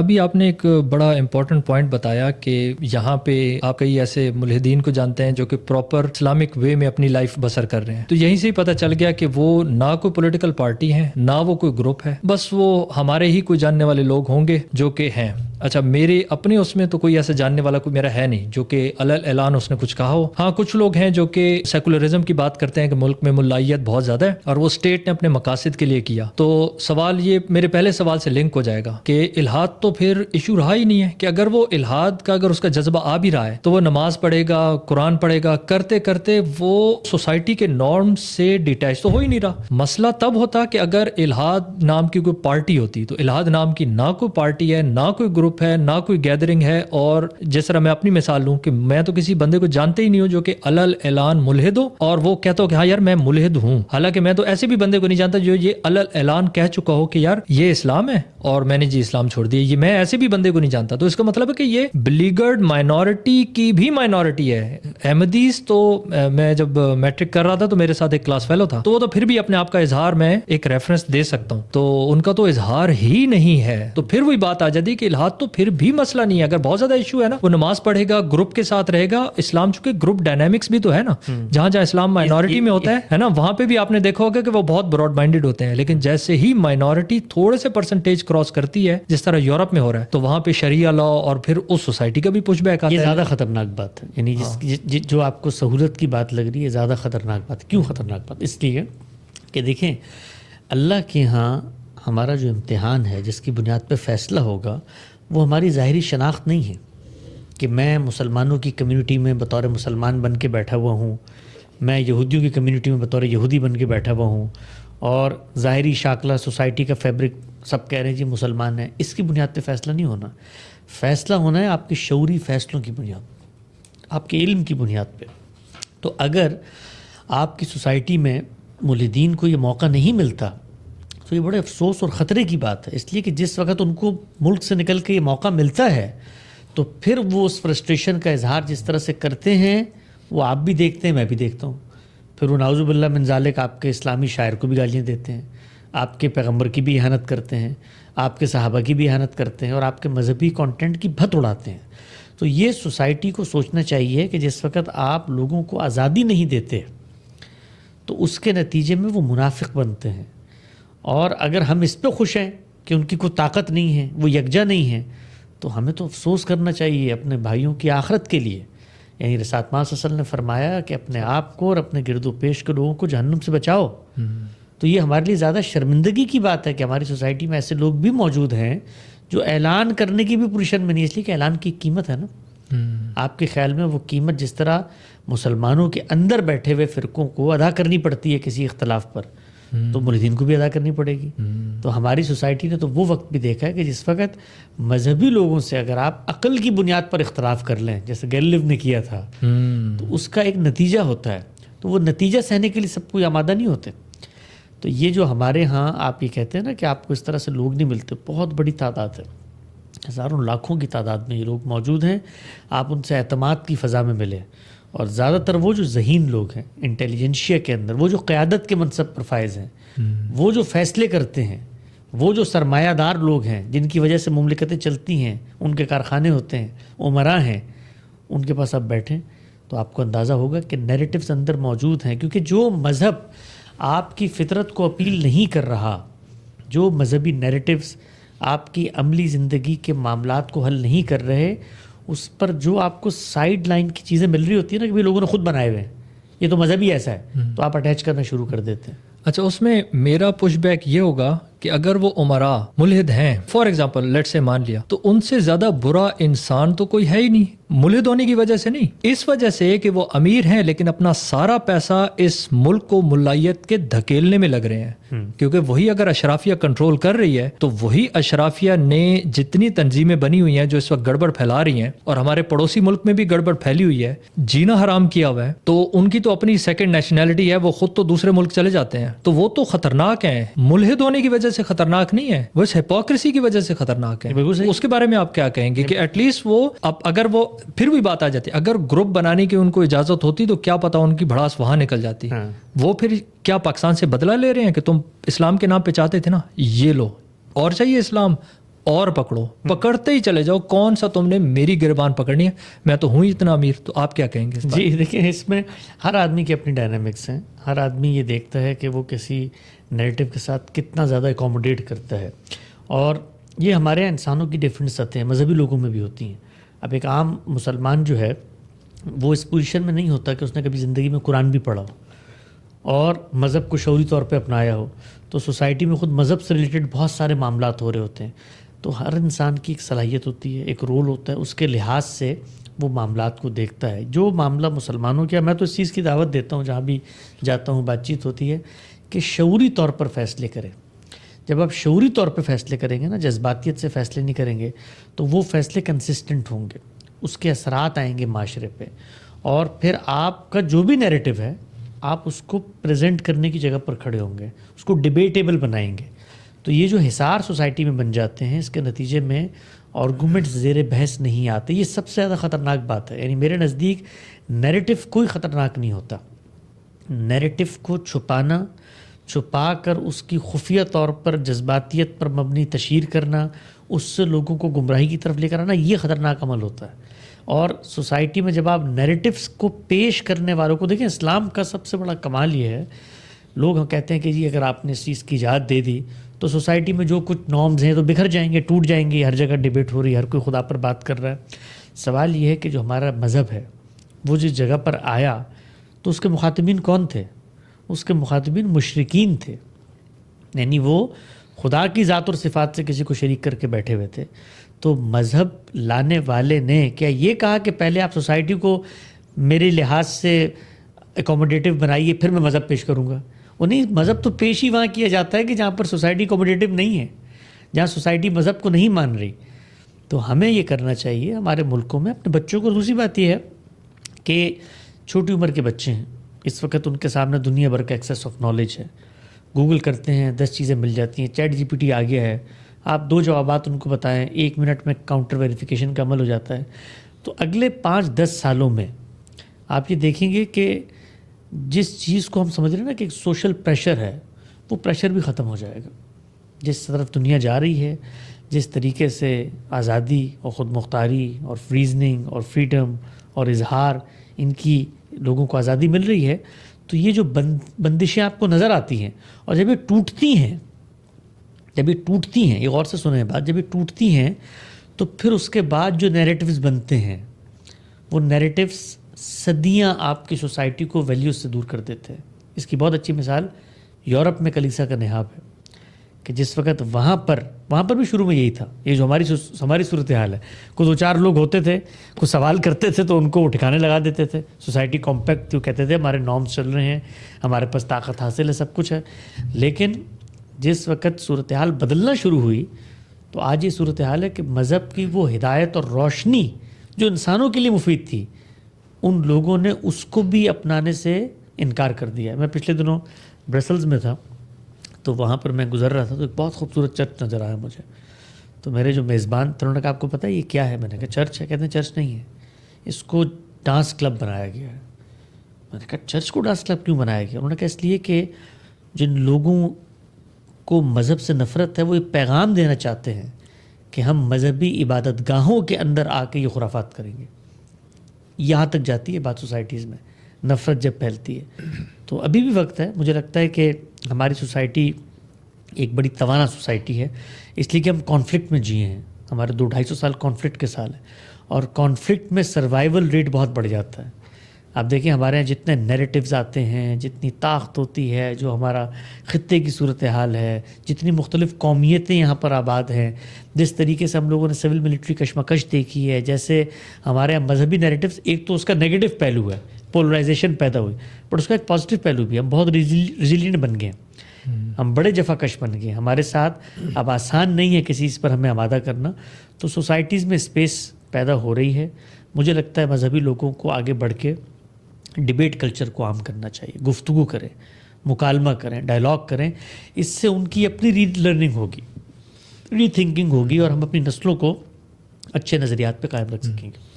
ابھی آپ نے ایک بڑا امپورٹنٹ پوائنٹ بتایا کہ یہاں پہ آپ کئی ایسے ملحدین کو جانتے ہیں جو کہ پراپر اسلامک وے میں اپنی لائف بسر کر رہے ہیں، تو یہیں سے ہی پتہ چل گیا کہ وہ نہ کوئی پولیٹیکل پارٹی ہے، نہ وہ کوئی گروپ ہے، بس وہ ہمارے ہی کوئی جاننے والے لوگ ہوں گے جو کہ ہیں۔ اچھا، میرے اپنے اس میں تو کوئی ایسا جاننے والا کوئی میرا ہے نہیں جو کہ علل اعلان اس نے کچھ کہا ہو۔ ہاں، کچھ لوگ ہیں جو کہ سیکولرزم کی بات کرتے ہیں کہ ملک میں ملائیت بہت زیادہ ہے اور وہ اسٹیٹ نے اپنے مقاصد کے لیے کیا۔ تو سوال یہ میرے پہلے سوال سے لنک ہو جائے گا کہ الحاد تو پھر ایشو رہا ہی نہیں ہے کہ اگر وہ الحاد کا اگر اس کا جذبہ آ بھی رہا ہے تو وہ نماز پڑھے گا، قرآن پڑھے گا، کرتے کرتے وہ سوسائٹی کے نارم سے ڈیٹیچ تو ہو ہی نہیں رہا۔ مسئلہ تب ہوتا کہ اگر الحاد نام کی کوئی پارٹی ہوتی، تو الحاد نام کی نہ کوئی پارٹی ہے، نہ کوئی گروپ ہے، نہ کوئی گیدرنگ ہے، اور جس طرح میں اپنی مثال لوں کہ میں تو کسی بندے کو جانتے ہی نہیں ہوں جو کہ علل اعلان ملحد ہو اور وہ کہتا ہو کہ ہاں یار میں ملحد ہوں، حالانکہ میں تو ایسے بھی بندے کو نہیں جانتا جو یہ علل اعلان کہہ چکا ہو کہ یار یہ اسلام ہے اور میں نے جی اسلام چھوڑ دیا۔ یہ میں ایسے بھی بندے کو نہیں جانتا، تو اس کا مطلب ہے کہ یہ بلیگرڈ مائنورٹی کی بھی مائنورٹی ہے۔ احمدیز تو میں جب میٹرک کر رہا تھا تو میرے ساتھ ایک کلاس فیلو تھا، تو وہ تو پھر بھی اپنے آپ کا اظہار میں ایک ریفرنس دے سکتا ہوں، تو ان کا تو اظہار ہی نہیں ہے۔ تو پھر وہی بات آ جاتی کہ الحاد تو پھر بھی مسئلہ نہیں ہے۔ اگر بہت زیادہ ایشو ہے نا، وہ نماز پڑھے گا، گروپ کے ساتھ رہے گا۔ اسلام چونکہ گروپ ڈائنامکس بھی تو ہے نا، جہاں جہاں اسلام مائنورٹی میں ہوتا ہے نا، وہاں پہ بھی آپ نے دیکھا ہوگا کہ وہ بہت براڈ مائنڈیڈ ہوتے ہیں، لیکن جیسے ہی مائنورٹی تھوڑے سے پرسنٹیج کراس کرتی ہے جس طرح یورپ میں ہو رہا ہے، تو وہاں پہ شریعہ لا اور پھر اس سوسائٹی کا بھی پش بیک آتا ہے۔ یہ زیادہ خطرناک بات ہے، یعنی جو آپ کو سہولت کی بات لگ رہی ہے زیادہ خطرناک بات۔ کیوں خطرناک بات؟ اس لیے کہ دیکھیں اللہ کے ہاں ہمارا جو امتحان ہے جس کی بنیاد پہ فیصلہ ہوگا وہ ہماری ظاہری شناخت نہیں ہے کہ میں مسلمانوں کی کمیونٹی میں بطور مسلمان بن کے بیٹھا ہوا ہوں، میں یہودیوں کی کمیونٹی میں بطور یہودی بن کے بیٹھا ہوا ہوں، اور ظاہری شاکلہ سوسائٹی کا فیبرک سب کہہ رہے ہیں جی مسلمان ہیں۔ اس کی بنیاد پہ فیصلہ نہیں ہونا، فیصلہ ہونا ہے آپ کے شعوری فیصلوں کی بنیاد، آپ کے علم کی بنیاد پہ۔ تو اگر آپ کی سوسائٹی میں ملحدین کو یہ موقع نہیں ملتا تو یہ بڑے افسوس اور خطرے کی بات ہے، اس لیے کہ جس وقت ان کو ملک سے نکل کے یہ موقع ملتا ہے تو پھر وہ اس فرسٹریشن کا اظہار جس طرح سے کرتے ہیں وہ آپ بھی دیکھتے ہیں، میں بھی دیکھتا ہوں۔ پھر وہ نعوذ باللہ من ذالک آپ کے اسلامی شاعر کو بھی گالیاں دیتے ہیں، آپ کے پیغمبر کی بھی اہانت کرتے ہیں، آپ کے صحابہ کی بھی اہانت کرتے ہیں، اور آپ کے مذہبی کانٹینٹ کی بھت اڑاتے ہیں۔ تو یہ سوسائٹی کو سوچنا چاہیے کہ جس وقت آپ لوگوں کو آزادی نہیں دیتے تو اس کے نتیجے میں وہ منافق بنتے ہیں، اور اگر ہم اس پہ خوش ہیں کہ ان کی کوئی طاقت نہیں ہے، وہ یکجا نہیں ہے، تو ہمیں تو افسوس کرنا چاہیے اپنے بھائیوں کی آخرت کے لیے۔ یعنی رسالت صلی اللہ علیہ وسلم نے فرمایا کہ اپنے آپ کو اور اپنے گرد و پیش کے لوگوں کو جہنم سے بچاؤ۔ تو یہ ہمارے لیے زیادہ شرمندگی کی بات ہے کہ ہماری سوسائٹی میں ایسے لوگ بھی موجود ہیں جو اعلان کرنے کی بھی پوزیشن میں نہیں، اس لیے کہ اعلان کی قیمت ہے نا۔ آپ کے خیال میں وہ قیمت جس طرح مسلمانوں کے اندر بیٹھے ہوئے فرقوں کو ادا کرنی پڑتی ہے کسی اختلاف پر، تو ملحدین کو بھی ادا کرنی پڑے گی۔ تو ہماری سوسائٹی نے تو وہ وقت بھی دیکھا ہے کہ جس وقت مذہبی لوگوں سے اگر آپ عقل کی بنیاد پر اختلاف کر لیں، جیسے گیلیلیو نے کیا تھا، تو اس کا ایک نتیجہ ہوتا ہے، تو وہ نتیجہ سہنے کے لیے سب کوئی آمادہ نہیں ہوتے۔ تو یہ جو ہمارے ہاں آپ یہ کہتے ہیں نا کہ آپ کو اس طرح سے لوگ نہیں ملتے، بہت بڑی تعداد ہے، ہزاروں لاکھوں کی تعداد میں یہ لوگ موجود ہیں۔ آپ ان سے اعتماد کی فضا میں ملیں، اور زیادہ تر وہ جو ذہین لوگ ہیں انٹیلیجنشیا کے اندر، وہ جو قیادت کے منصب پر فائز ہیں، وہ جو فیصلے کرتے ہیں، وہ جو سرمایہ دار لوگ ہیں جن کی وجہ سے مملکتیں چلتی ہیں، ان کے کارخانے ہوتے ہیں، عمراء ہیں، ان کے پاس آپ بیٹھیں تو آپ کو اندازہ ہوگا کہ نیریٹیوز اندر موجود ہیں۔ کیونکہ جو مذہب آپ کی فطرت کو اپیل نہیں کر رہا، جو مذہبی نیریٹیوز آپ کی عملی زندگی کے معاملات کو حل نہیں کر رہے، اس پر جو آپ کو سائیڈ لائن کی چیزیں مل رہی ہوتی ہیں نا کہ بھی لوگوں نے خود بنائے ہوئے ہیں، یہ تو مذہبی ایسا ہے، تو آپ اٹیچ کرنا شروع کر دیتے ہیں۔ اچھا، اس میں میرا پش بیک یہ ہوگا کہ اگر وہ عمراء ملحد ہیں، فار ایگزامپل لیٹ سے مان لیا، تو ان سے زیادہ برا انسان تو کوئی ہے ہی نہیں، ملحد ہونے کی وجہ سے نہیں، اس وجہ سے کہ وہ امیر ہیں لیکن اپنا سارا پیسہ اس ملک کو ملائیت کے دھکیلنے میں لگ رہے ہیں، کیونکہ وہی اگر اشرافیہ کنٹرول کر رہی ہے تو وہی اشرافیہ نے جتنی تنظیمیں بنی ہوئی ہیں جو اس وقت گڑبڑ پھیلا رہی ہیں، اور ہمارے پڑوسی ملک میں بھی گڑبڑ پھیلی ہوئی ہے، جینا حرام کیا ہوا ہے، تو ان کی تو اپنی سیکنڈ نیشنلٹی ہے، وہ خود تو دوسرے ملک چلے جاتے ہیں، تو وہ تو خطرناک ہیں، ملحد ہونے کی وجہ سے خطرناک نہیں ہے، وہ ہپوکریسی کی وجہ سے خطرناک ہے۔ اس کے بارے میں آپ کیا کہیں گے کہ ایٹ لیسٹ وہ اب اگر وہ پھر بھی بات آ جاتی، اگر گروپ بنانے کی ان کو اجازت ہوتی تو کیا پتا ان کی بھڑاس وہاں نکل جاتی، وہ پھر کیا پاکستان سے بدلہ لے رہے ہیں کہ تم اسلام کے نام پہ چاہتے تھے نا، یہ لو اور چاہیے اسلام، اور پکڑو, پکڑتے ہی چلے جاؤ, کون سا تم نے میری گریبان پکڑنی ہے, میں تو ہوں اتنا امیر. تو آپ کیا کہیں گے؟ جی دیکھیں, اس میں ہر آدمی کی اپنی ڈائنامکس ہیں. ہر آدمی یہ دیکھتا ہے کہ وہ کسی نیریٹو کے ساتھ کتنا زیادہ اکوموڈیٹ کرتا ہے, اور یہ ہمارے انسانوں کی ڈفرینٹ سطح ہیں, مذہبی لوگوں میں بھی ہوتی ہیں. اب ایک عام مسلمان جو ہے وہ اس پوزیشن میں نہیں ہوتا کہ اس نے کبھی زندگی میں قرآن بھی پڑھا ہو اور مذہب کو شعوری طور پہ اپنایا ہو. تو سوسائٹی میں خود مذہب سے ریلیٹڈ بہت سارے معاملات ہو رہے ہوتے ہیں. تو ہر انسان کی ایک صلاحیت ہوتی ہے, ایک رول ہوتا ہے, اس کے لحاظ سے وہ معاملات کو دیکھتا ہے. جو معاملہ مسلمانوں کیا, میں تو اس چیز کی دعوت دیتا ہوں جہاں بھی جاتا ہوں, بات چیت ہوتی ہے کہ شعوری طور پر فیصلے کریں. جب آپ شعوری طور پہ فیصلے کریں گے نا, جذباتیت سے فیصلے نہیں کریں گے, تو وہ فیصلے کنسسٹنٹ ہوں گے, اس کے اثرات آئیں گے معاشرے پہ, اور پھر آپ کا جو بھی نیریٹو ہے آپ اس کو پریزنٹ کرنے کی جگہ پر کھڑے ہوں گے, اس کو ڈیبیٹیبل بنائیں گے. تو یہ جو حصار سوسائٹی میں بن جاتے ہیں, اس کے نتیجے میں آرگومنٹس زیر بحث نہیں آتے. یہ سب سے زیادہ خطرناک بات ہے. یعنی میرے نزدیک نیریٹو کوئی خطرناک نہیں ہوتا. نیریٹو کو چھپانا, چھپا کر اس کی خفیہ طور پر جذباتیت پر مبنی تشہیر کرنا, اس سے لوگوں کو گمراہی کی طرف لے کر آنا, یہ خطرناک عمل ہوتا ہے. اور سوسائٹی میں جب آپ نیریٹوس کو پیش کرنے والوں کو دیکھیں, اسلام کا سب سے بڑا کمال یہ ہے, لوگ کہتے ہیں کہ جی اگر آپ نے اس چیز کی اجازت دے دی تو سوسائٹی میں جو کچھ نارمز ہیں تو بکھر جائیں گے, ٹوٹ جائیں گے, ہر جگہ ڈیبیٹ ہو رہی ہے, ہر کوئی خدا پر بات کر رہا ہے. سوال یہ ہے کہ جو ہمارا مذہب ہے وہ جس جگہ پر آیا تو اس کے مخاطبین کون تھے؟ اس کے مخاطبین مشرکین تھے. یعنی وہ خدا کی ذات اور صفات سے کسی کو شریک کر کے بیٹھے ہوئے تھے. تو مذہب لانے والے نے کیا یہ کہا کہ پہلے آپ سوسائٹی کو میرے لحاظ سے اکوموڈیٹو بنائیے پھر میں مذہب پیش کروں گا؟ وہ نہیں, مذہب تو پیش ہی وہاں کیا جاتا ہے کہ جہاں پر سوسائٹی اکوموڈیٹو نہیں ہے, جہاں سوسائٹی مذہب کو نہیں مان رہی. تو ہمیں یہ کرنا چاہیے ہمارے ملکوں میں اپنے بچوں کو. دوسری بات یہ ہے کہ چھوٹی عمر کے بچے ہیں, اس وقت ان کے سامنے دنیا بھر کا ایکسیس آف نالج ہے, گوگل کرتے ہیں 10 چیزیں مل جاتی ہیں, چیٹ جی پی ٹی آ گیا ہے, آپ 2 جوابات ان کو بتائیں 1 منٹ میں کاؤنٹر ویریفیکیشن کا عمل ہو جاتا ہے. تو اگلے 5-10 سالوں میں آپ یہ دیکھیں گے کہ جس چیز کو ہم سمجھ رہے ہیں نا کہ ایک سوشل پریشر ہے, وہ پریشر بھی ختم ہو جائے گا. جس طرف دنیا جا رہی ہے, جس طریقے سے آزادی اور خود مختاری اور فریزننگ اور فریڈم اور اظہار, ان کی لوگوں کو آزادی مل رہی ہے, تو یہ جو بندشیں آپ کو نظر آتی ہیں, اور جب یہ ٹوٹتی ہیں, یہ غور سے سنیں بات, جب یہ ٹوٹتی ہیں تو پھر اس کے بعد جو نیریٹوز بنتے ہیں وہ نیریٹوز صدیاں آپ کی سوسائٹی کو ویلیوز سے دور کر دیتے ہیں. اس کی بہت اچھی مثال یورپ میں کلیسا کا نہاب ہے کہ جس وقت وہاں پر بھی شروع میں یہی تھا. یہ جو ہماری صورتحال ہے, کوئی 2-4 لوگ ہوتے تھے, کچھ سوال کرتے تھے تو ان کو ٹھکانے لگا دیتے تھے. سوسائٹی کمپیکٹ تو کہتے تھے ہمارے نارمز چل رہے ہیں, ہمارے پاس طاقت حاصل ہے, سب کچھ ہے. لیکن جس وقت صورتحال بدلنا شروع ہوئی تو آج یہ صورتحال ہے کہ مذہب کی وہ ہدایت اور روشنی جو انسانوں کے لیے مفید تھی, ان لوگوں نے اس کو بھی اپنانے سے انکار کر دیا. میں پچھلے دنوں برسلز میں تھا, تو وہاں پر میں گزر رہا تھا تو ایک بہت خوبصورت چرچ نظر آیا مجھے. تو میرے جو میزبان تھے انہوں نے کہا آپ کو پتہ ہے یہ کیا ہے؟ میں نے کہا چرچ ہے. کہتے ہیں چرچ نہیں ہے, اس کو ڈانس کلب بنایا گیا ہے. میں نے کہا چرچ کو ڈانس کلب کیوں بنایا گیا؟ انہوں نے کہا اس لیے کہ جن لوگوں کو مذہب سے نفرت ہے وہ یہ پیغام دینا چاہتے ہیں کہ ہم مذہبی عبادت گاہوں کے اندر آ کے یہ خرافات کریں گے. یہاں تک جاتی ہے بات سوسائٹیز میں, نفرت جب پھیلتی ہے. تو ابھی بھی وقت ہے. مجھے لگتا ہے کہ ہماری سوسائٹی ایک بڑی توانا سوسائٹی ہے, اس لیے کہ ہم کانفلکٹ میں جیے ہیں. ہمارے 200-250 سال کانفلکٹ کے سال ہیں, اور کانفلکٹ میں سروائیول ریٹ بہت بڑھ جاتا ہے. آپ دیکھیں ہمارے یہاں جتنے نیریٹیوز آتے ہیں, جتنی طاقت ہوتی ہے, جو ہمارا خطے کی صورتحال ہے, جتنی مختلف قومیتیں یہاں پر آباد ہیں, جس طریقے سے ہم لوگوں نے سول ملٹری کشمکش دیکھی ہے, جیسے ہمارے یہاں مذہبی نیریٹیوز, ایک تو اس کا نیگیٹو پہلو ہے, پولرائزیشن پیدا ہوئی, بٹ اس کا ایک پازیٹیو پہلو بھی ہے. ہم بہت ریزیلینٹ بن گئے, ہم بڑے جفا کش بن گئے. ہمارے ساتھ اب آسان نہیں ہے کسی چیز پر ہمیں آمادہ کرنا. تو سوسائٹیز میں اسپیس پیدا ہو رہی ہے. مجھے لگتا ہے مذہبی لوگوں کو آگے بڑھ کے ڈیبیٹ کلچر کو عام کرنا چاہیے, گفتگو کریں, مکالمہ کریں, ڈائلاگ کریں. اس سے ان کی اپنی ری لرننگ ہوگی, ری تھنکنگ ہوگی, اور ہم اپنی نسلوں کو اچھے نظریات پہ قائم رکھ سکیں گے.